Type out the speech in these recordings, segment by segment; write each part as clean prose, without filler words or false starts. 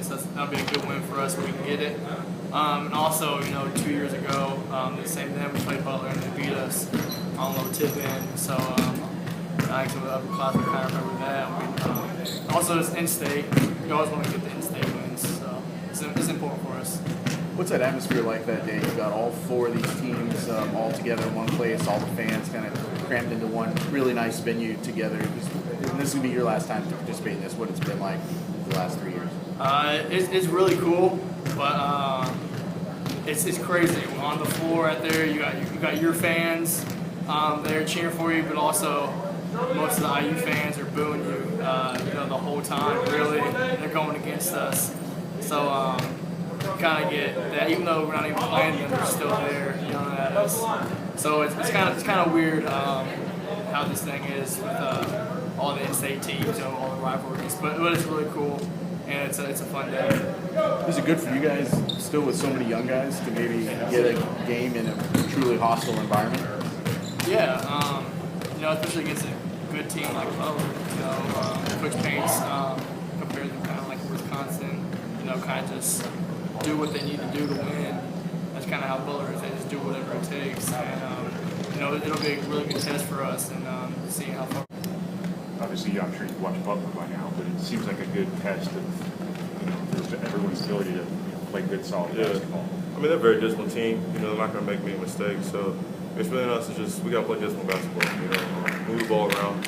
against us. That'll be a good win for us if we can get it. And also, 2 years ago, the same day we played Butler and they beat us on low tip in. So I actually with the other class, we kind of remember that. Also, it's in-state. You always want to get the in-state wins, so it's important for us. What's that atmosphere like that day? You got all four of these teams all together in one place, all the fans kind of crammed into one really nice venue together. And this is going to be your last time to participate in this, what it's been like the last 3 years. It's really cool, but it's crazy. On the floor out there, you got your fans there cheering for you, but also most of the IU fans are booing you, the whole time. Really, they're going against us. So kind of get that, even though we're not even playing them, they're still there yelling at us. So it's kind of weird how this thing is with all the in-state teams, all the rivalries. But it's really cool, and it's a fun day. Is it good for you guys, still with so many young guys, to maybe get a game in a truly hostile environment? Yeah, especially against a good team like Butler. Coach Paints compared to kind of like Wisconsin. Kind of just do what they need to do to win. That's kind of how Butler is. They just do whatever it takes, and it'll be a really good test for us, and seeing how far. Obviously, I'm sure you've watched Butler by now, but it seems like a good test of everyone's ability to play good, solid basketball. I mean, they're a very disciplined team. They're not going to make many mistakes. So it's really us. It's just we got to play disciplined basketball. Move the ball around.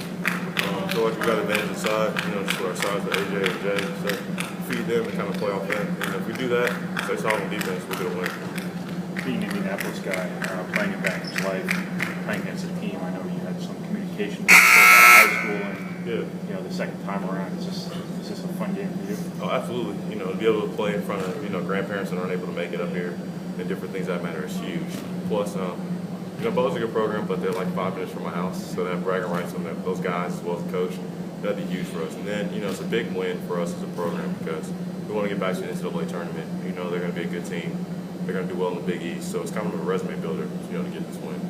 Feel like we got advantage inside. Just with our size with AJ and Jay. So feed them and kind of play off them. And if we do that, stay solid on defense, we're going to win. Being an Indianapolis guy, playing in Banker's life, playing against a team, I know you had some communication with high school, and the second time around, it's just a fun game for you. Oh, absolutely. To be able to play in front of grandparents that aren't able to make it up here and different things that matter is huge. Plus, Butler's a good program, but they're like 5 minutes from my house, so that bragging rights on those guys as well as the coach, that'd be huge for us. And then, it's a big win for us as a program because we want to get back to the NCAA tournament. They're going to be a good team. They're going to do well in the Big East, so it's kind of a resume builder, to get this win.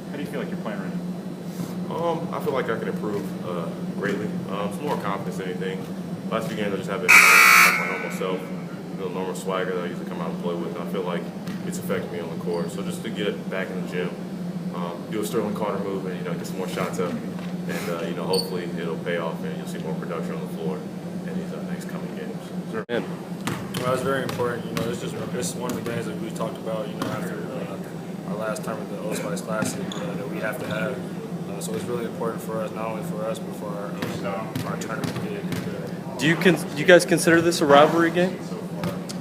How do you feel like you're playing right now? I feel like I can improve greatly. It's more confidence than anything. Last few games I just haven't been my normal self, the normal swagger that I usually come out and play with. And I feel like it's affecting me on the court. So just to get back in the gym, do a Sterling Carter move and get some more shots up, and hopefully it'll pay off and you'll see more production on the floor in these next coming games. Well, it's very important. This is one of the games that we talked about. After our last time at the Old Spice Classic that we have to have. So it's really important for us, not only for us, but for our tournament gig. Do you guys consider this a rivalry game?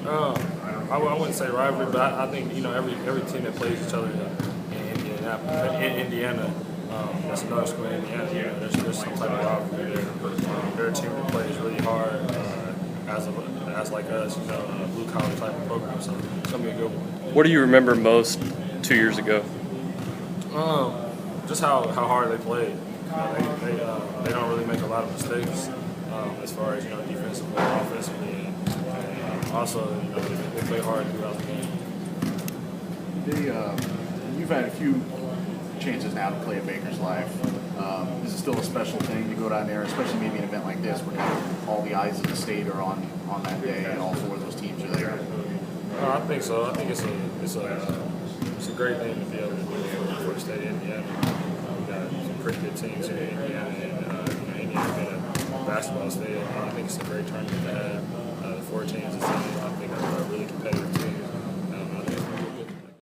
I wouldn't say rivalry, but I think every team that plays each other in Indiana, that's another school in Indiana. There's some type of rivalry there. They're a team that plays really hard, as like us, blue collar type of program. So it's gonna be a good one. What do you remember most 2 years ago? Just how hard they played. They don't really make a lot of mistakes as far as defensively and offensively, and also they play hard throughout the game. You've had a few chances now to play at Baker's Life. Is it still a special thing to go down there, especially maybe an event like this where kind of all the eyes of the state are on that day and all four of those teams are there? I think so. I think it's a great thing to be able to do for the state of Indiana. We've got some pretty good teams here in Indiana, and Indiana being a basketball state. I think it's a great tournament.